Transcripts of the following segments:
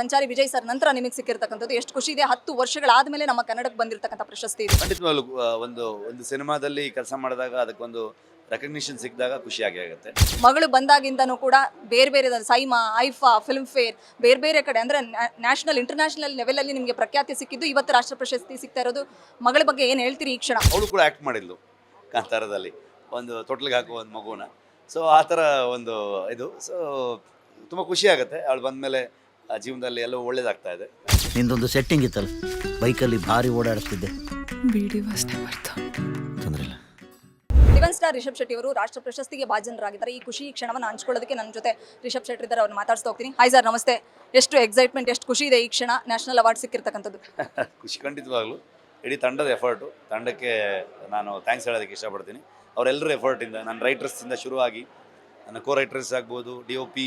Sanchari Vijay sir ನಂತರ ನಿಮಗೆ ಸಿಕ್ಕಿರ್ತಕ್ಕಂಥದ್ದು ಎಷ್ಟು ಖುಷಿ ಇದೆ. 10 ವರ್ಷಗಳಾದ್ಮೇಲೆ ನಮ್ಮ ಕನ್ನಡಕ್ಕೆ ಬಂದಿರತಕ್ಕಂಥ ಪ್ರಶಸ್ತಿ ಇದು. ಖಂಡಿತವಾಗ್ಲೂ ಒಂದು ಸಿನಿಮಾದಲ್ಲಿ ಕೆಲಸ ಮಾಡಿದಾಗ ಅದಕ್ಕೊಂದು ರೆಕಗ್ನಿಷನ್ ಸಿಕ್ಕಿದಾಗ ಖುಷಿಯಾಗಿ ಆಗುತ್ತೆ. ಮಗಳು ಬಂದಾಗಿಂದನೂ ಕೂಡ ಬೇರೆ ಬೇರೆ ಸೈಮಾ, ಐಫಾ, ಫಿಲ್ಮ್ ಫೇರ್ ಬೇರೆ ಬೇರೆ ಕಡೆ ಅಂದರೆ ನ್ಯಾಷನಲ್ ಇಂಟರ್ನ್ಯಾಷನಲ್ ಲೆವೆಲಲ್ಲಿ ನಿಮಗೆ ಪ್ರಖ್ಯಾತಿ ಸಿಕ್ಕಿದ್ದು, ಇವತ್ತು ರಾಷ್ಟ್ರ ಪ್ರಶಸ್ತಿ ಸಿಗ್ತಾ ಇರೋದು. ಮಗಳ ಬಗ್ಗೆ ಏನು ಹೇಳ್ತೀರಿ ಈ ಕ್ಷಣ? ಅವಳು ಕೂಡ ಆ್ಯಕ್ಟ್ ಮಾಡಿದ್ಲು ಕಾಂತಾರದಲ್ಲಿ, ಒಂದು ತೊಟ್ಲಿಗೆ ಹಾಕುವ ಒಂದು ಮಗುನ. ಸೊ ಆ ಥರ ಒಂದು ಇದು. ಸೊ ತುಂಬ ಖುಷಿ ಆಗುತ್ತೆ ಅವಳು ಬಂದಮೇಲೆ. ಜೀವನದಲ್ಲಿ ಎಲ್ಲವೂ ಒಳ್ಳೇದಾಗ್ತಾ ಇದೆ. ನಿಂದೊಂದು ಸೆಟ್ಟಿಂಗ್ ಇತ್ತಲ್ಲ, ಬೈಕಲ್ಲಿ ಭಾರಿ ಓಡಾಡಿಸ್ತಿದ್ದೆ. ತೊಂದರೆ ಇಲ್ಲ. ಡಿವನ್ ಸ್ಟಾರ್ ರಿಷಬ್ ಶೆಟ್ಟಿ ಅವರು ರಾಷ್ಟ್ರ ಪ್ರಶಸ್ತಿಗೆ ಭಾಜನರಾಗಿದ್ದಾರೆ. ಈ ಖುಷಿ ಕ್ಷಣವನ್ನು ಹಂಚ್ಕೊಳ್ಳೋದಕ್ಕೆ ನನ್ನ ಜೊತೆ ರಿಷಬ್ ಶೆಟ್ಟಿ ಇದ್ದಾರೆ, ಅವ್ರನ್ನ ಮಾತಾಡ್ಸ್ತಾ ಹೋಗ್ತೀನಿ. ಹಾಯ್ ಸರ್, ನಮಸ್ತೆ. ಎಷ್ಟು ಎಕ್ಸೈಟ್ಮೆಂಟ್, ಎಷ್ಟು ಖುಷಿ ಇದೆ ಈ ಕ್ಷಣ ನ್ಯಾಷನಲ್ ಅವಾರ್ಡ್ ಸಿಕ್ಕಿರ್ತಕ್ಕಂಥದ್ದು? ಖುಷಿ ಖಂಡಿತವಾಗ್ಲೂ. ಇಡೀ ತಂಡದ ಎಫರ್ಟು, ತಂಡಕ್ಕೆ ನಾನು ಥ್ಯಾಂಕ್ಸ್ ಹೇಳೋದಕ್ಕೆ ಇಷ್ಟಪಡ್ತೀನಿ. ಅವರೆಲ್ಲರ ಎಫರ್ಟಿಂದ, ನನ್ನ ರೈಟರ್ಸಿಂದ ಶುರುವಾಗಿ ನನ್ನ ಕೋ ರೈಟರ್ಸ್ ಆಗ್ಬೋದು, DOP,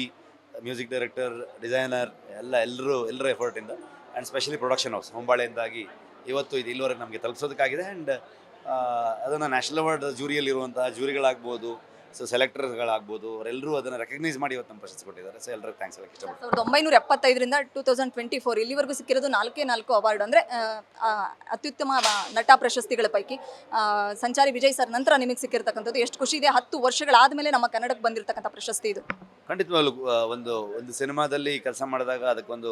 ಮ್ಯೂಸಿಕ್ ಡೈರೆಕ್ಟರ್, ಡಿಸೈನರ್ ಎಲ್ಲರ ಎಫರ್ಟಿಂದ, ಆ್ಯಂಡ್ ಸ್ಪೆಷಲಿ ಪ್ರೊಡಕ್ಷನ್ ಹೌಸ್ ಹೊಂಬಾಳೆಯಿಂದಾಗಿ ಇವತ್ತು ಇದು ಇಲ್ಲಿವರೆಗೆ ನಮಗೆ ತಲುಪಿಸೋದಕ್ಕಾಗಿದೆ. ಆ್ಯಂಡ್ ಅದನ್ನು ನ್ಯಾಷನಲ್ ಅವಾರ್ಡ್ ಜೂರಿಯಲ್ಲಿರುವಂತಹ ಜೂರಿಗಳಾಗ್ಬೋದು, ಸೊ ಸೆಲೆಕ್ಟರ್ಸ್ಗಳಾಗ್ಬೋದು, ಅವರೆಲ್ಲರೂ ಅದನ್ನು ರೆಕಗ್ನೈಸ್ ಮಾಡಿ ಇವತ್ತು ನಮ್ಮ ಪ್ರಶಸ್ತಿ ಕೊಟ್ಟಿದ್ದಾರೆ. ಸೊ ಎಲ್ಲರಿಗೂ ಥ್ಯಾಂಕ್ಸ್ ಹೇಳಕ್ಕೆ ಇಷ್ಟಪಡ್ತೀನಿ. 1975ರಿಂದ 2024 ಇಲ್ಲಿವರೆಗೂ ಸಿಕ್ಕಿರೋದು 4 ಅವಾರ್ಡ್. ಅಂದರೆ ಅತ್ಯುತ್ತಮ ನಟ ಪ್ರಶಸ್ತಿಗಳ ಪೈಕಿ ಸಂಚಾರಿ ವಿಜಯ್ ಸರ್ ನಂತರ ನಿಮಗೆ ಸಿಕ್ಕಿರ್ತಕ್ಕಂಥದ್ದು. ಎಷ್ಟು ಖುಷಿ ಇದೆ. 10 ವರ್ಷಗಳಾದಮೇಲೆ ನಮ್ಮ ಕನ್ನಡಕ್ಕೆ ಬಂದಿರತಕ್ಕಂಥ ಪ್ರಶಸ್ತಿ ಇದು. ಖಂಡಿತವಾಗ್ಲೂ ಒಂದು ಸಿನಿಮಾದಲ್ಲಿ ಕೆಲಸ ಮಾಡಿದಾಗ ಅದಕ್ಕೊಂದು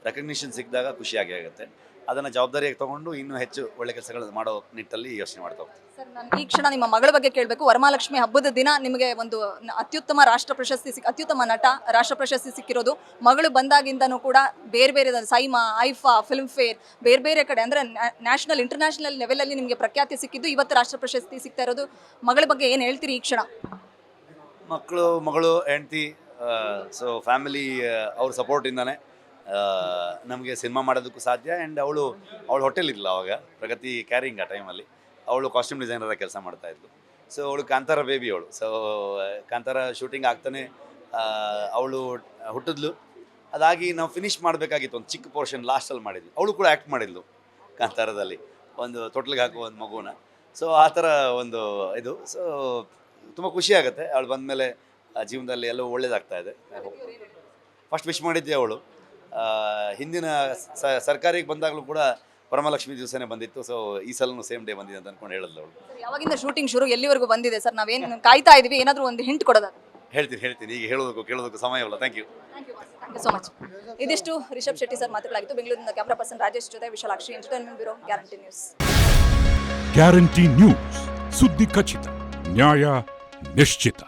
ರೆಕಗ್ನಿಷನ್ ಸಿಕ್ಕಿದಾಗ ಖುಷಿಯಾಗಿ ಆಗುತ್ತೆ. ಅದನ್ನು ಜವಾಬ್ದಾರಿಯಾಗಿ ತೊಗೊಂಡು ಇನ್ನೂ ಹೆಚ್ಚು ಒಳ್ಳೆ ಕೆಲಸಗಳು ಮಾಡೋ ನಿಟ್ಟಲ್ಲಿ ಯೋಚನೆ ಮಾಡ್ತಾ ಹೋಗ್ತೀನಿ. ಸರ್, ನಾನು ಈ ಕ್ಷಣ ನಿಮ್ಮ ಮಗಳ ಬಗ್ಗೆ ಕೇಳಬೇಕು. ವರಮಹಾಲಕ್ಷ್ಮಿ ಹಬ್ಬದ ದಿನ ನಿಮಗೆ ಒಂದು ಅತ್ಯುತ್ತಮ ರಾಷ್ಟ್ರ ಪ್ರಶಸ್ತಿ ಅತ್ಯುತ್ತಮ ನಟ ರಾಷ್ಟ್ರ ಪ್ರಶಸ್ತಿ ಸಿಕ್ಕಿರೋದು. ಮಗಳು ಬಂದಾಗಿಂದನೂ ಕೂಡ ಬೇರೆ ಬೇರೆ ಸೈಮಾ, ಐಫಾ, ಫಿಲ್ಮ್ ಫೇರ್ ಬೇರೆ ಬೇರೆ ಕಡೆ ಅಂದರೆ ನ್ಯಾಷನಲ್ ಇಂಟರ್ನ್ಯಾಷನಲ್ ಲೆವೆಲಲ್ಲಿ ನಿಮಗೆ ಪ್ರಖ್ಯಾತಿ ಸಿಕ್ಕಿದ್ದು, ಇವತ್ತು ರಾಷ್ಟ್ರ ಪ್ರಶಸ್ತಿ ಸಿಗ್ತಾ ಇರೋದು. ಮಗಳ ಬಗ್ಗೆ ಏನು ಹೇಳ್ತೀರಿ ಈ ಕ್ಷಣ? ಮಗಳು ಹೆಂಡ್ತಿ, ಸೊ ಫ್ಯಾಮಿಲಿ ಅವ್ರ ಸಪೋರ್ಟಿಂದಾನೆ ನಮಗೆ ಸಿನಿಮಾ ಮಾಡೋದಕ್ಕೂ ಸಾಧ್ಯ. ಆ್ಯಂಡ್ ಅವಳು ಹೋಟೆಲ್ ಅವಾಗ ಪ್ರಗತಿ ಕ್ಯಾರಿಂಗ್ ಆ ಟೈಮಲ್ಲಿ ಅವಳು ಕಾಸ್ಟ್ಯೂಮ್ ಡಿಸೈನರ ಕೆಲಸ ಮಾಡ್ತಾಯಿದ್ಲು. ಸೊ ಅವಳು ಕಾಂತಾರ ಬೇಬಿ ಅವಳು. ಸೊ ಕಾಂತಾರ ಶೂಟಿಂಗ್ ಆಗ್ತಾನೆ ಅವಳು ಹುಟ್ಟಿದ್ಲು. ಅದಾಗಿ ನಾವು ಫಿನಿಷ್ ಮಾಡಬೇಕಾಗಿತ್ತು, ಒಂದು ಚಿಕ್ಕ ಪೋರ್ಷನ್ ಲಾಸ್ಟಲ್ಲಿ ಮಾಡಿದ್ಲು. ಅವಳು ಕೂಡ ಆ್ಯಕ್ಟ್ ಮಾಡಿದ್ಲು ಕಾಂತಾರದಲ್ಲಿ, ಒಂದು ತೊಟ್ಲಿಗೆ ಹಾಕುವ ಒಂದು ಮಗುನ. ಸೊ ಆ ಥರ ಒಂದು ಇದು. ಸೊ ತುಂಬ ಖುಷಿ ಆಗುತ್ತೆ ಅವಳು ಬಂದಮೇಲೆ. ಜೀವನದಲ್ಲಿ ಎಲ್ಲವೂ ಒಳ್ಳೇದಾಗ್ತಾ ಇದೆ. ಫಸ್ಟ್ ವಿಶ್ ಮಾಡಿದ್ದೆ ಅವಳು. ಹಿಂದಿನ ಸರ್ಕಾರಿಗೆ ಬಂದಾಗಲೂ ಕೂಡ ವರಮಹಾಲಕ್ಷ್ಮಿ ದಿವಸನೇ ಬಂದಿತ್ತು. ಸೊ ಈ ಸಲನೂ ಸೇಮ್ ಡೇ ಬಂದಿದೆ ಅಂತ ಅಂದ್ಕೊಂಡು ಹೇಳಿದ್ಲು ಅವಳು. ಯಾವಾಗಿಂದ ಶೂಟಿಂಗ್ ಶುರು, ಎಲ್ಲಿವರೆಗೂ ಬಂದಿದೆ ಸರ್? ನಾವೇನು ಕಾಯ್ತಾ ಇದೀವಿ, ಏನಾದರೂ ಒಂದು ಹಿಂಟ್ ಕೊಡೋದು? ಹೇಳ್ತೀನಿ. ಈಗ ಕೇಳೋದಕ್ಕೂ ಸಮಯವಿಲ್ಲ. Thank you so much. ಇದಿಷ್ಟು ರಿಷಬ್ ಶೆಟ್ಟಿ ಸರ್ ಮಾತುಗಳಾಗಿತ್ತು. ಬೆಂಗಳೂರಿನ ಕ್ಯಾಮ್ರಾ ಪರ್ಸನ್ ರಾಜೇಶ್ ಜೊತೆ Vishalakshi, entertainment bureau, guarantee news. Guarantee news, ಸುದ್ದಿ ಖಚಿತ, ನ್ಯಾಯ ನಿಶ್ಚಿತ.